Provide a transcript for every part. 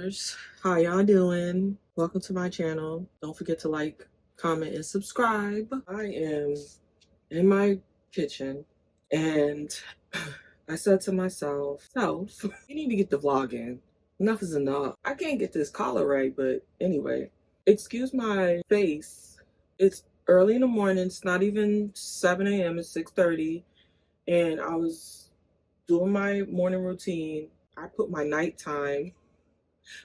viewers, how y'all doing? Welcome to my channel. Don't forget to like, comment, and subscribe. I am in my kitchen and I said to myself, you need to get the vlog in. Enough is enough. I can't get this collar right, but anyway, excuse my face. It's early in the morning. It's not even 7 a.m. It's 6:30, and I was doing my morning routine. I put my nighttime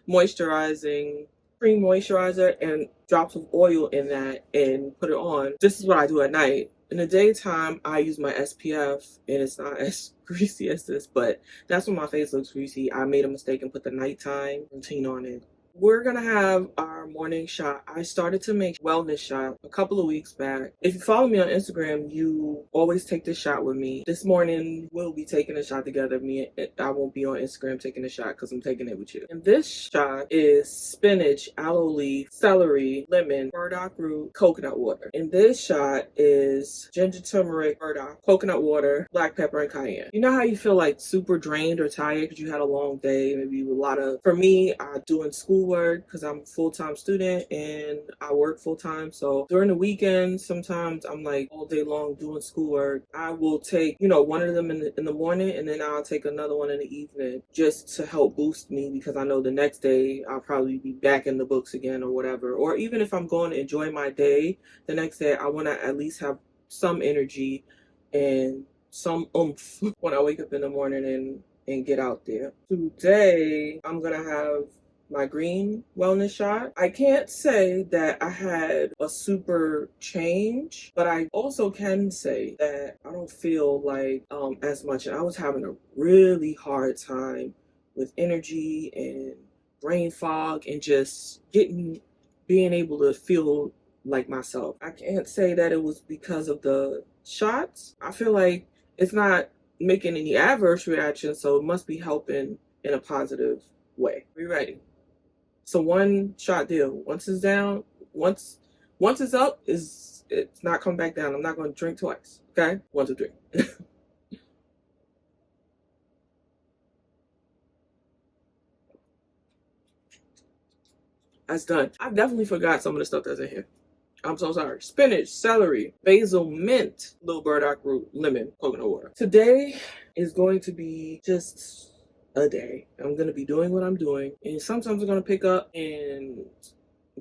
moisturizing cream moisturizer and drops of oil in that and put it on. This is what I do at night. In the daytime, I use my SPF, and it's not as greasy as this, but that's when my face looks greasy. I made a mistake and put the nighttime routine on it. We're gonna have our morning shot. I started to make wellness shot a couple of weeks back. If you follow me on Instagram, you always take this shot with me. This morning, we'll be taking a shot together. I won't be on Instagram taking a shot because I'm taking it with you. And this shot is spinach, aloe leaf, celery, lemon, burdock root, coconut water. And this shot is ginger, turmeric, burdock, coconut water, black pepper, and cayenne. You know how you feel like super drained or tired because you had a long day, maybe a lot of, for me, I do in school work because I'm a full-time student and I work full-time. So during the weekend, sometimes I'm like all day long doing schoolwork. I will take, one of them in the morning, and then I'll take another one in the evening just to help boost me, because I know the next day I'll probably be back in the books again or whatever. Or even if I'm going to enjoy my day, the next day I want to at least have some energy and some oomph when I wake up in the morning and get out there. Today, I'm going to have my green wellness shot. I can't say that I had a super change, but I also can say that I don't feel like as much. And I was having a really hard time with energy and brain fog and just being able to feel like myself. I can't say that it was because of the shots. I feel like it's not making any adverse reactions, so it must be helping in a positive way. We ready? So one shot deal. Once it's down, once it's up, it's not coming back down. I'm not going to drink twice. Okay? 1, 2, 3. That's done. I definitely forgot some of the stuff that's in here. I'm so sorry. Spinach, celery, basil, mint, little burdock root, lemon, coconut water. Today is going to be just a day. I'm going to be doing what I'm doing, and sometimes I'm going to pick up and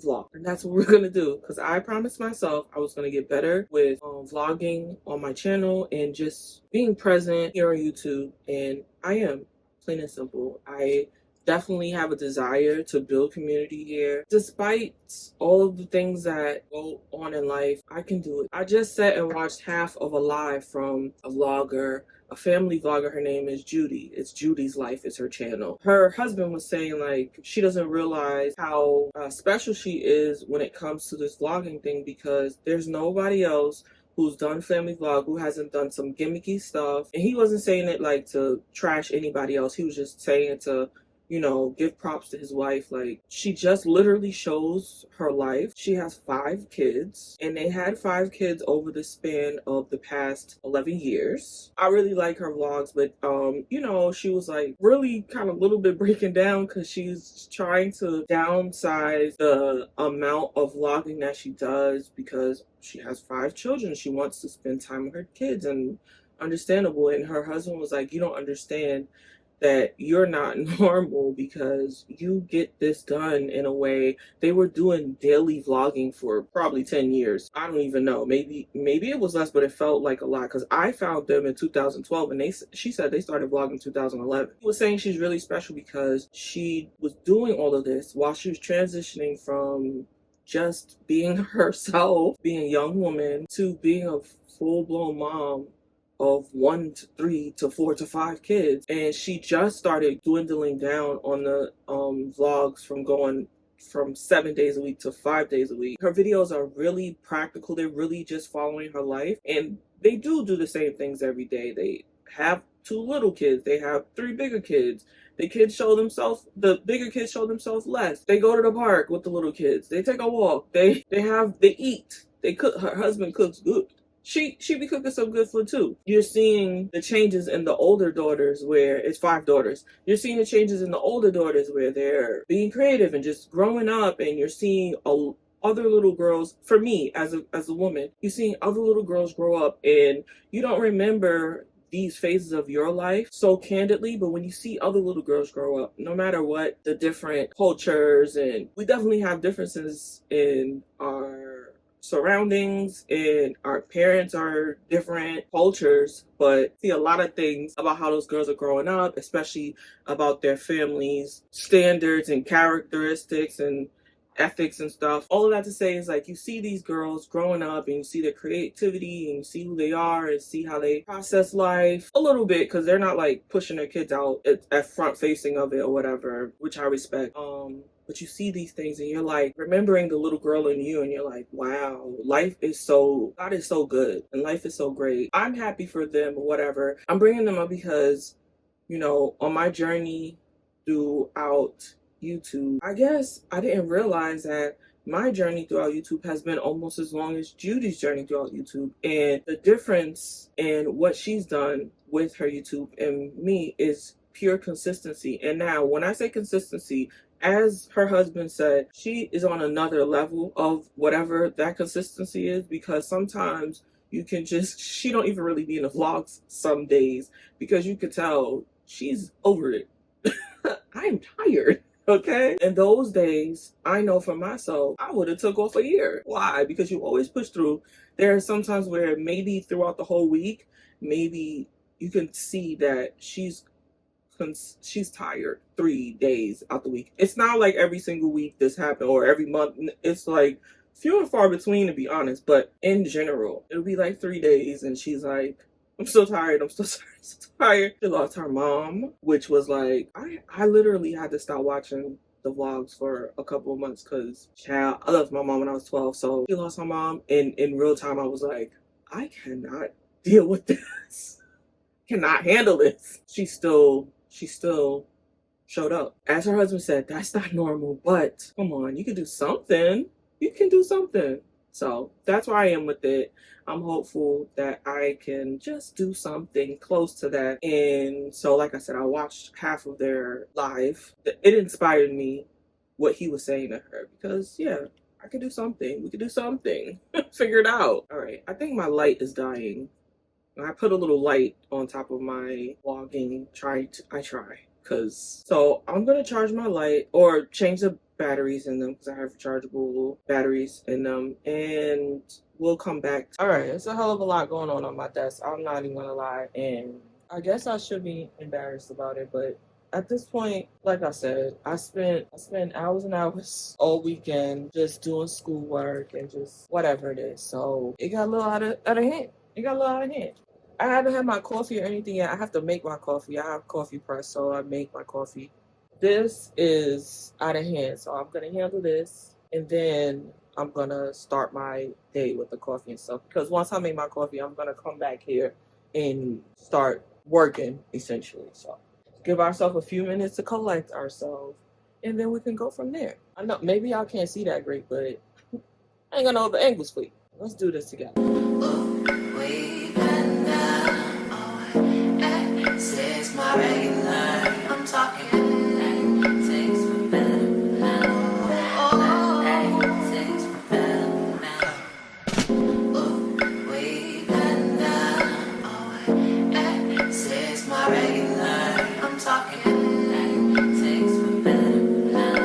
vlog, and that's what we're going to do, because I promised myself I was going to get better with vlogging on my channel and just being present here on YouTube, and I am, plain and simple. I definitely have a desire to build community here. Despite all of the things that go on in life, I can do it. I just sat and watched half of a live from a vlogger, a family vlogger. Her name is Judy. It's Judy's Life is her channel. Her husband was saying like she doesn't realize how special she is when it comes to this vlogging thing, because there's nobody else who's done family vlog who hasn't done some gimmicky stuff. And he wasn't saying it like to trash anybody else. He was just saying it to give props to his wife. Like, she just literally shows her life. She has 5 kids, and they had 5 kids over the span of the past 11 years. I really like her vlogs, but she was like really kind of a little bit breaking down because she's trying to downsize the amount of vlogging that she does because she has 5 children. She wants to spend time with her kids, and understandable. And her husband was like, you don't understand that you're not normal because you get this done in a way. They were doing daily vlogging for probably 10 years. I don't even know. Maybe it was less, but it felt like a lot, because I found them in 2012 and she said they started vlogging in 2011. She was saying she's really special because she was doing all of this while she was transitioning from just being herself, being a young woman, to being a full-blown mom of 1 to 3 to 4 to 5 kids. And she just started dwindling down on the vlogs from going from 7 days a week to 5 days a week. Her videos are really practical. They're really just following her life, and they do the same things every day. They have 2 little kids. They have 3 bigger kids. The bigger kids show themselves less. They go to the park with the little kids. They take a walk. They eat. They cook. Her husband cooks good. she be cooking some good food too. You're seeing the changes in the older daughters where it's 5 daughters. You're seeing the changes in the older daughters where they're being creative and just growing up, and you're seeing other little girls. For me as a woman, you're seeing other little girls grow up, and you don't remember these phases of your life so candidly, but when you see other little girls grow up, no matter what the different cultures, and we definitely have differences in our surroundings, and our parents are different cultures, but see a lot of things about how those girls are growing up, especially about their families' standards and characteristics and ethics and stuff. All of that to say is, like, you see these girls growing up, and you see their creativity, and you see who they are, and see how they process life a little bit, because they're not like pushing their kids out at front facing of it or whatever, which I respect. But you see these things, and you're like remembering the little girl in you, and you're like, wow, God is so good, and life is so great. I'm happy for them or whatever. I'm bringing them up because, you know, on my journey throughout YouTube, I guess I didn't realize that my journey throughout YouTube has been almost as long as Judy's journey throughout YouTube. And the difference in what she's done with her YouTube and me is pure consistency. And now, when I say consistency, as her husband said, she is on another level of whatever that consistency is, because sometimes you can just, she don't even really be in the vlogs some days, because you could tell she's over it. I'm tired. Okay? In those days, I know for myself, I would have took off a year. Why? Because you always push through. There are some times where maybe throughout the whole week, maybe you can see that she's tired 3 days out the week. It's not like every single week this happened, or every month. It's like few and far between, to be honest. But in general, it'll be like 3 days, and she's like, I'm so tired. I'm so sorry. I'm so tired. She lost her mom, which was like, I literally had to stop watching the vlogs for a couple of months, because, child, I lost my mom when I was 12. So she lost her mom, and in real time, I was like, I cannot deal with this. Cannot handle this. She still showed up. As her husband said, that's not normal, but come on, you can do something. You can do something. So that's where I am with it. I'm hopeful that I can just do something close to that. And so, like I said, I watched half of their live. It inspired me, what he was saying to her, because yeah, I could do something. We could do something. Figure it out. All right, I think my light is dying. I put a little light on top of my vlogging. So I'm gonna charge my light, or change the batteries in them, because I have rechargeable batteries in them, and we'll come back. All right, it's a hell of a lot going on my desk. I'm not even gonna lie, and I guess I should be embarrassed about it, but at this point, like I said, I spent hours and hours all weekend just doing schoolwork and just whatever it is. So it got a little out of hand. I haven't had my coffee or anything yet. I have to make my coffee. I have coffee press, so I make my coffee. This is out of hand, so I'm going to handle this, and then I'm going to start my day with the coffee and stuff. Because once I make my coffee, I'm going to come back here and start working, essentially. So give ourselves a few minutes to collect ourselves, and then we can go from there. I know maybe y'all can't see that great, but I ain't got no other angles for you. Let's do this together. It's my regular. I'm talking things for better now. Things for better now. Oh, way better now. It's my regular. I'm talking things for better now.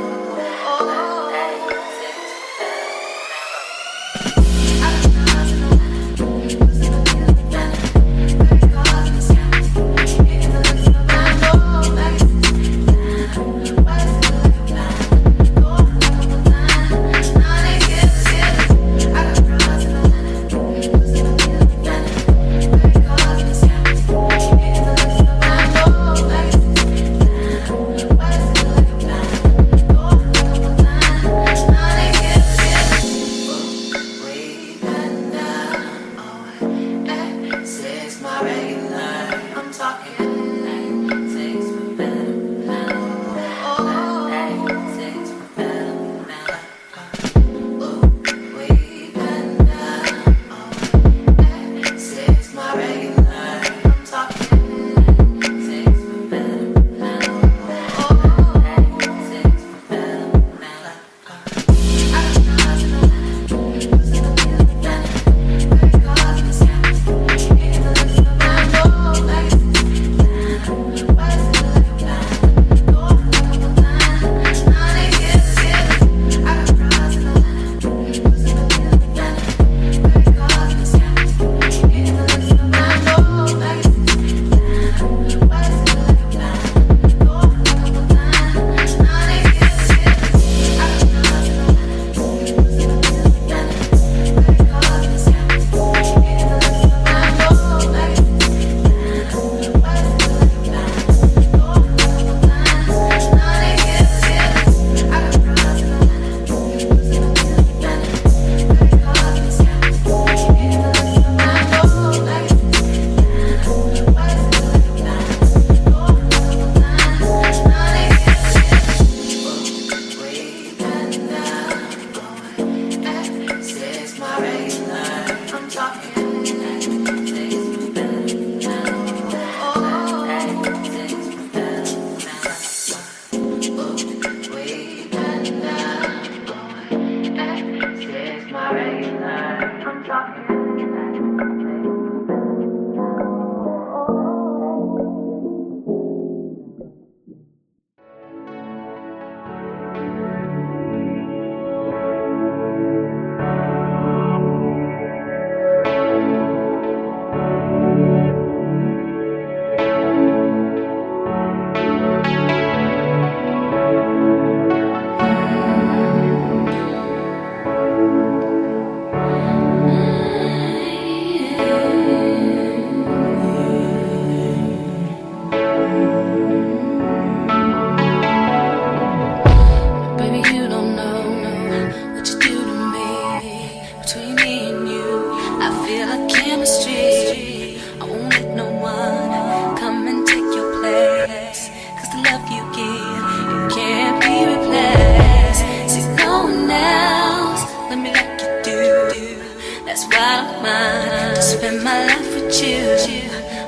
mine to spend my life with you.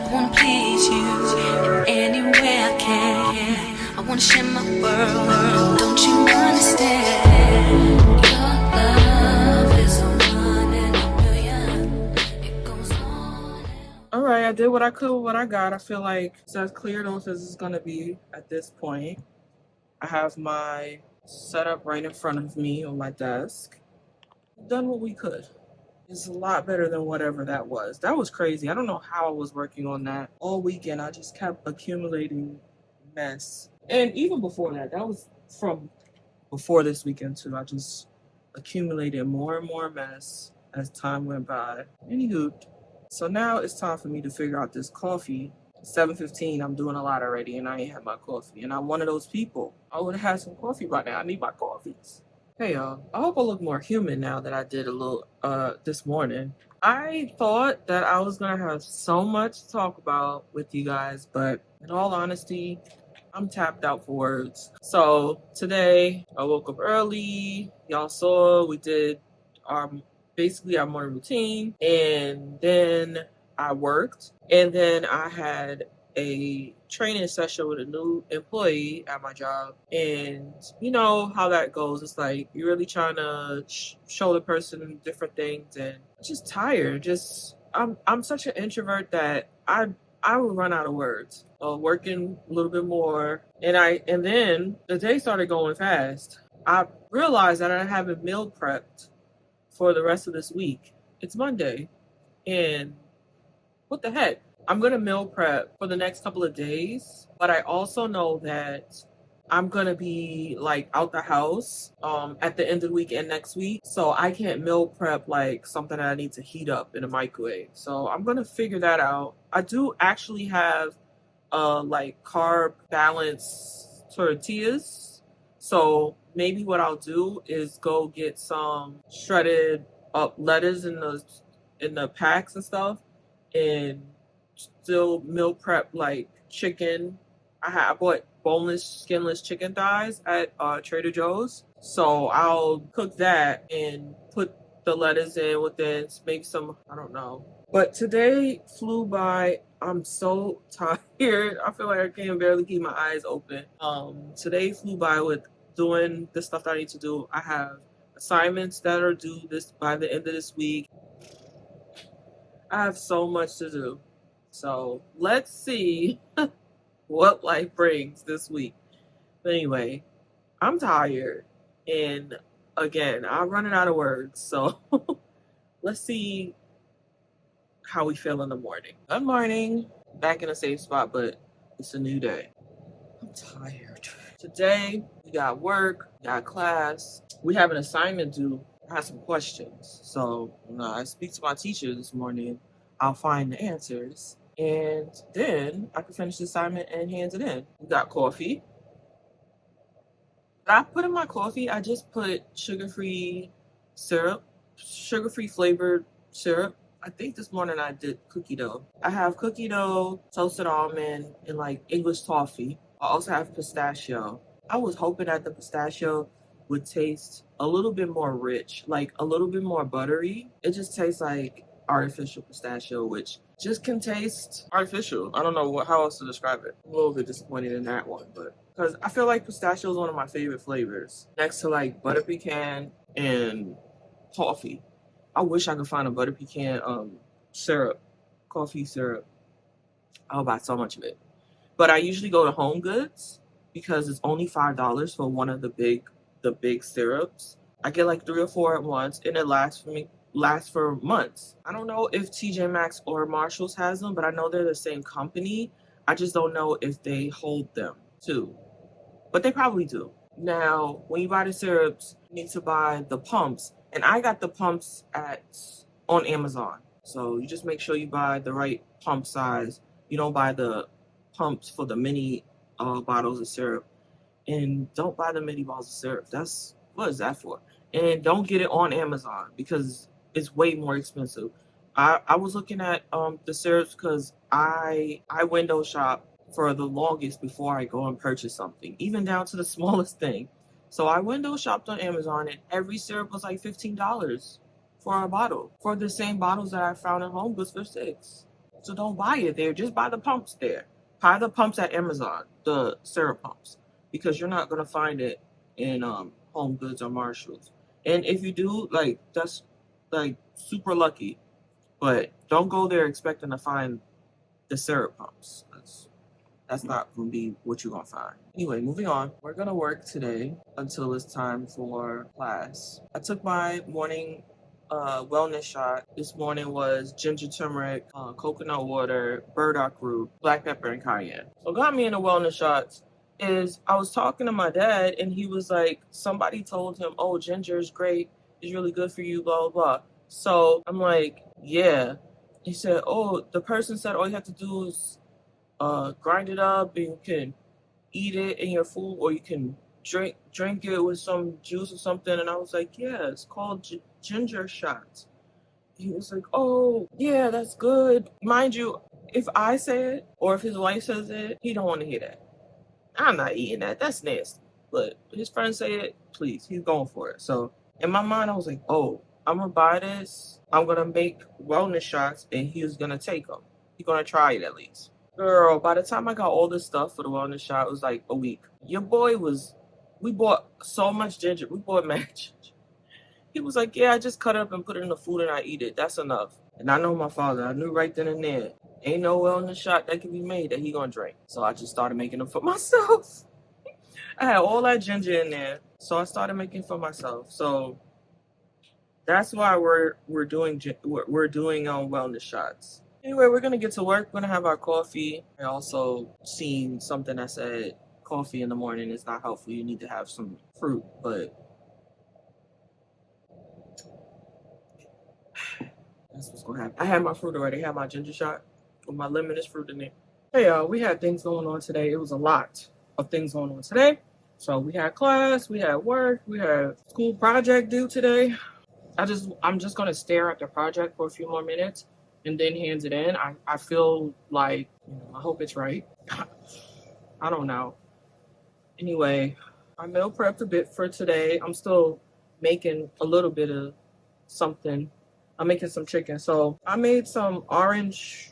I wanna please you in any way I can. I wanna share my world. Don't you understand? Your love is a one in a million. It goes on. All right, I did what I could with what I got. I feel like it's as clear enough as it's gonna be at this point. I have my setup right in front of me on my desk. We've done what we could. It's a lot better than whatever that was. That was crazy. I don't know how I was working on that all weekend. I just kept accumulating mess. And even before that, that was from before this weekend too. I just accumulated more and more mess as time went by. Anywho, so now it's time for me to figure out this coffee. 7:15, I'm doing a lot already and I ain't had my coffee. And I'm one of those people. I would have had some coffee by now. I need my coffees. Hey y'all, I hope I look more human now that I did a little this morning. I thought that I was gonna have so much to talk about with you guys, but in all honesty, I'm tapped out for words. So today I woke up early. Y'all saw we did our basically our morning routine, and then I worked, and then I had a training session with a new employee at my job. And you know how that goes. It's like you're really trying to show the person different things, and I'm just tired. I'm such an introvert that I would run out of words. Working a little bit more, and then the day started going fast. I realized that I haven't meal prepped for the rest of this week. It's Monday, and what the heck? I'm gonna meal prep for the next couple of days, but I also know that I'm gonna be like out the house at the end of the week and next week, so I can't meal prep like something that I need to heat up in a microwave. So I'm gonna figure that out. I do actually have like carb balance tortillas, so maybe what I'll do is go get some shredded up lettuce in the packs and stuff, and still meal prep like chicken. I bought boneless, skinless chicken thighs at Trader Joe's. So I'll cook that and put the lettuce in with this, make some, I don't know. But today flew by. I'm so tired. I feel like I can barely keep my eyes open. Today flew by with doing the stuff that I need to do. I have assignments that are due this by the end of this week. I have so much to do. So let's see what life brings this week. But anyway, I'm tired. And again, I'm running out of words. So let's see how we feel in the morning. Good morning. Back in a safe spot, but it's a new day. I'm tired. Today, we got work, we got class. We have an assignment due. I have some questions. So when I speak to my teacher this morning, I'll find the answers. And then I can finish the assignment and hand it in. We got coffee. What I put in my coffee, I just put sugar-free syrup, sugar-free flavored syrup. I think this morning I did cookie dough. I have cookie dough, toasted almond, and like English toffee. I also have pistachio. I was hoping that the pistachio would taste a little bit more rich, like a little bit more buttery. It just tastes like artificial pistachio, which just can taste artificial. I don't know how else to describe it. I'm a little bit disappointed in that one, but because I feel like pistachio is one of my favorite flavors, next to like butter pecan and toffee. I wish I could find a butter pecan syrup, coffee syrup. I'll buy so much of it. But I usually go to Home Goods because it's only $5 for one of the big syrups. I get like 3 or 4 at once, and it lasts for months. I don't know if TJ Maxx or Marshalls has them, but I know they're the same company. I just don't know if they hold them too. But they probably do. Now, when you buy the syrups, you need to buy the pumps. And I got the pumps on Amazon. So you just make sure you buy the right pump size. You don't buy the pumps for the mini bottles of syrup. And don't buy the mini bottles of syrup. What is that for? And don't get it on Amazon because it's way more expensive. I was looking at the syrups because I window shop for the longest before I go and purchase something, even down to the smallest thing. So I window shopped on Amazon, and every syrup was like $15. for a bottle, for the same bottles that I found at Home Goods for $6. So don't buy it there. Just buy the pumps there. Buy the pumps at Amazon, the syrup pumps, because you're not gonna find it in Home Goods or Marshalls. And if you do, like, that's like super lucky. But don't go there expecting to find the syrup pumps. That's not gonna be what you're gonna find. Anyway, moving on. We're gonna work today until it's time for class. I took my morning wellness shot. This morning was ginger turmeric, coconut water, burdock root, black pepper, and cayenne. So what got me in the wellness shots is I was talking to my dad and he was like, somebody told him, oh, ginger is great, it's really good for you, blah, blah, blah. So I'm like, yeah. He said, oh, the person said all you have to do is grind it up and you can eat it in your food, or you can drink it with some juice or something. And I was like, yeah, it's called ginger shots. He was like, oh yeah, that's good. Mind you, if I say it or if his wife says it, he don't want to hear that. I'm not eating that, that's nasty. But his friends say it, please, he's going for it. So in my mind I was like, oh, I'm gonna buy this, I'm gonna make wellness shots, and he's gonna take them. He's gonna try it at least. Girl, by the time I got all this stuff for the wellness shot, it was like a week. Your boy we bought so much ginger. We bought mad ginger. He was like, yeah, I just cut it up and put it in the food and I eat it. That's enough. And I know my father. I knew right then and there, ain't no wellness shot that can be made that he gonna drink. So I just started making them for myself. I had all that ginger in there. So I started making for myself. So that's why we're doing wellness shots. Anyway, we're gonna get to work. We're gonna have our coffee. I also seen something that said coffee in the morning is not helpful. You need to have some fruit, but that's what's gonna happen. I had my fruit already. I had my ginger shot with my lemon fruit in it. Hey y'all, we had things going on today. It was a lot of things going on today. So we had class, we had work, we had school project due today. I'm just gonna stare at the project for a few more minutes and then hands it in. I feel like, I hope it's right. I don't know. Anyway, I meal prepped a bit for today. I'm still making a little bit of something. I'm making some chicken. So I made some orange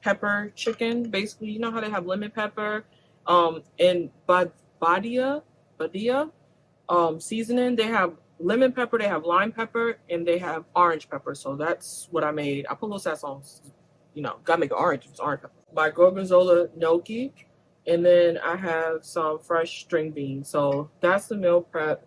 pepper chicken. Basically, you know how they have lemon pepper and badia seasoning. They have lemon pepper, they have lime pepper, and they have orange pepper. So that's what I made. I put a little sass on, gotta make it orange. It's orange pepper. My gorgonzola gnocchi, and then I have some fresh string beans. So that's the meal prep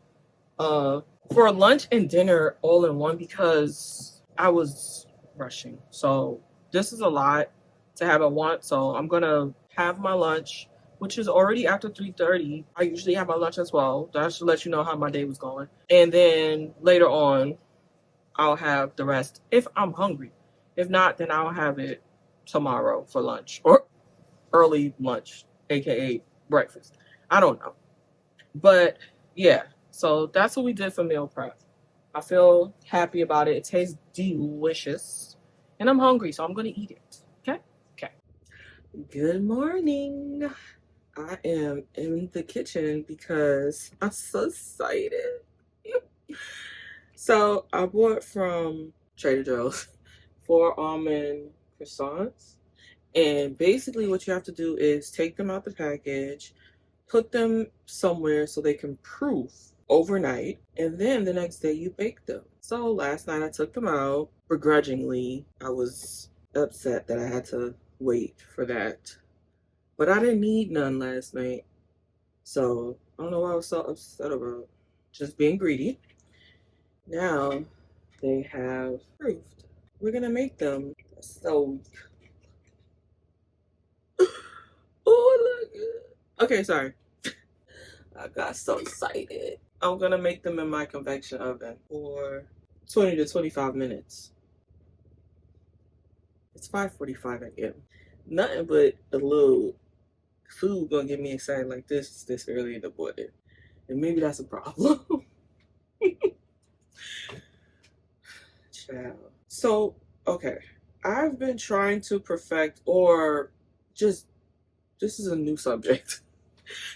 for lunch and dinner all in one because I was rushing. So this is a lot to have at once. So I'm gonna have my lunch, which is already after 3:30. I usually have my lunch as well. That should let you know how my day was going. And then later on, I'll have the rest if I'm hungry. If not, then I'll have it tomorrow for lunch or early lunch, aka breakfast. I don't know. But yeah, so that's what we did for meal prep. I feel happy about it. It tastes delicious. And I'm hungry, so I'm going to eat it. Okay? Okay. Good morning. I am in the kitchen because I'm so excited. So I bought from Trader Joe's 4 almond croissants. And basically what you have to do is take them out the package, put them somewhere so they can proof overnight, and then the next day you bake them. So last night I took them out. Begrudgingly, I was upset that I had to wait for that. But I didn't need none last night. So I don't know what I was so upset about. Just being greedy. Now they have proofed. We're gonna make them. So oh, look. Okay, sorry. I got so excited. I'm gonna make them in my convection oven for 20 to 25 minutes. It's 5:45 a.m. Nothing but a little food gonna get me excited like this early in the morning. And maybe that's a problem. Child. So, okay. I've been trying to perfect, or just, this is a new subject.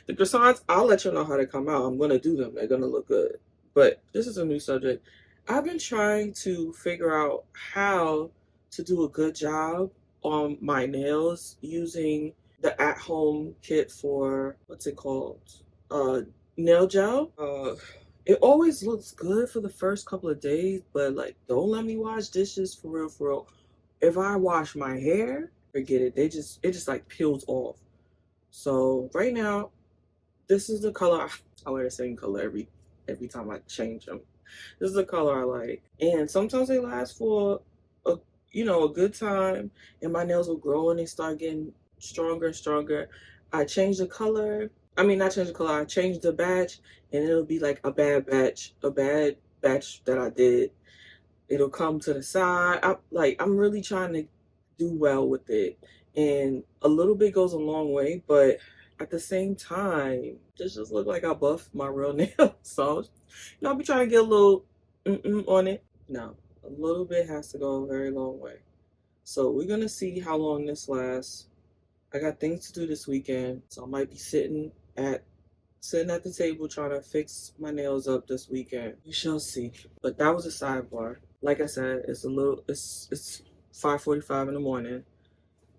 The croissants, I'll let you know how they come out. I'm going to do them. They're going to look good. But this is a new subject. I've been trying to figure out how to do a good job on my nails using the at-home kit for, what's it called? Uh, Nail gel. It always looks good for the first couple of days, but like, don't let me wash dishes for real, for real. If I wash my hair, forget it. It just like peels off. So right now, this is the color. I wear the same color every time I change them. This is the color I like, and sometimes they last for a a good time, and my nails will grow and they start getting stronger and stronger. I change the color. I mean, not change the color. I change the batch, and it'll be like a bad batch that I did. It'll come to the side. I'm really trying to do well with it, and a little bit goes a long way, but at the same time, this just look like I buffed my real nail. So, I'll be trying to get a little on it. No, a little bit has to go a very long way. So we're gonna see how long this lasts. I got things to do this weekend, so I might be sitting at the table trying to fix my nails up this weekend. We shall see. But that was a sidebar. Like I said, it's 5:45 in the morning,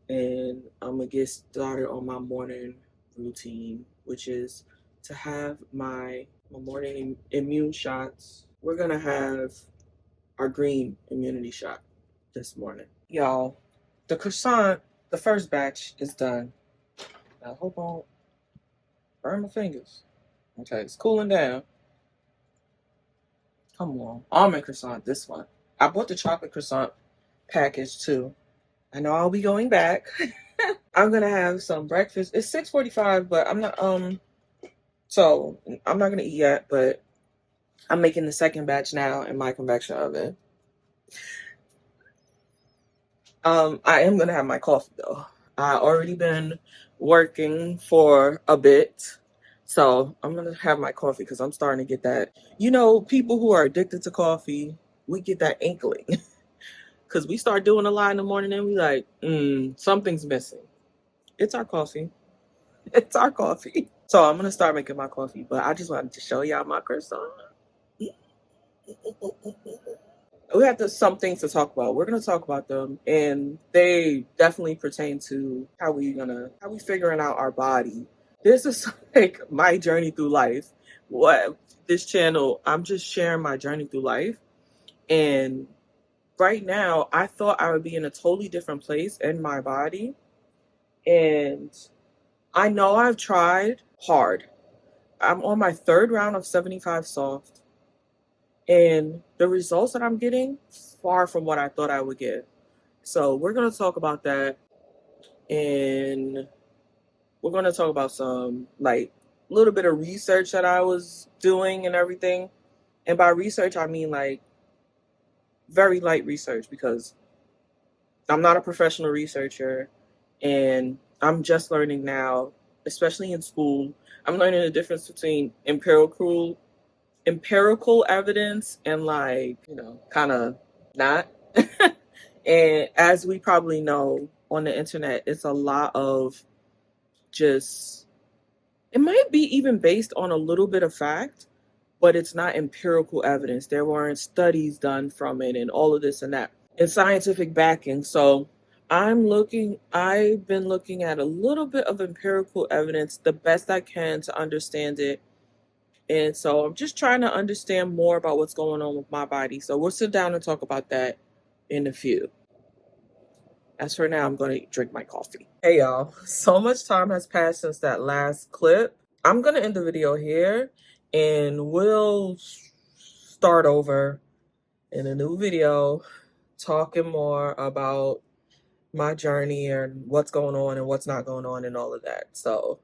and I'm gonna get started on my morning routine, which is to have my morning immune shots. We're gonna have our green immunity shot this morning. Y'all, the croissant, the first batch is done. I hope I don't burn my fingers. Okay, it's cooling down. Come on. Almond croissant, this one. I bought the chocolate croissant package too. I know I'll be going back. I'm gonna have some breakfast. It's 6:45, but I'm not so I'm not gonna eat yet, but I'm making the second batch now in my convection oven. I am gonna have my coffee though. I already been working for a bit. So I'm gonna have my coffee because I'm starting to get that. People who are addicted to coffee, we get that inkling. Because we start doing a lot in the morning and we like, something's missing. It's our coffee. It's our coffee. So I'm gonna start making my coffee, but I just wanted to show y'all my croissant. We have some things to talk about. We're gonna talk about them, and they definitely pertain to how we figuring out our body. This is like my journey through life. What this channel, I'm just sharing my journey through life, and right now I thought I would be in a totally different place in my body, and I know I've tried hard. I'm on my third round of 75 soft, and the results that I'm getting far from what I thought I would get. So we're going to talk about that, and we're going to talk about some like little bit of research that I was doing and everything. And by research, I mean like very light research, because I'm not a professional researcher, and I'm just learning now, especially in school. I'm learning the difference between empirical evidence and like, kind of not. And as we probably know on the internet, it's a lot of just, it might be even based on a little bit of fact, but it's not empirical evidence. There weren't studies done from it and all of this and that and scientific backing. So I've been looking at a little bit of empirical evidence the best I can to understand it. And so I'm just trying to understand more about what's going on with my body. So we'll sit down and talk about that in a few. As for now, I'm going to drink my coffee. Hey, y'all. So much time has passed since that last clip. I'm going to end the video here, and we'll start over in a new video talking more about my journey and what's going on and what's not going on and all of that. So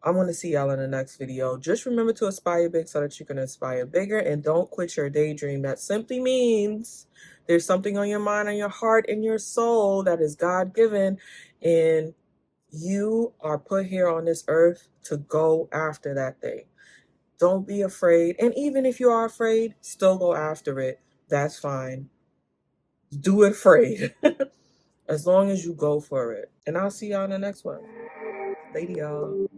I want to see y'all in the next video. Just remember to aspire big so that you can aspire bigger, and don't quit your daydream. That simply means there's something on your mind, on your heart, and your soul that is God-given, and you are put here on this earth to go after that thing. Don't be afraid. And even if you are afraid, still go after it. That's fine. Do it afraid. As long as you go for it. And I'll see y'all in the next one. Lady, y'all.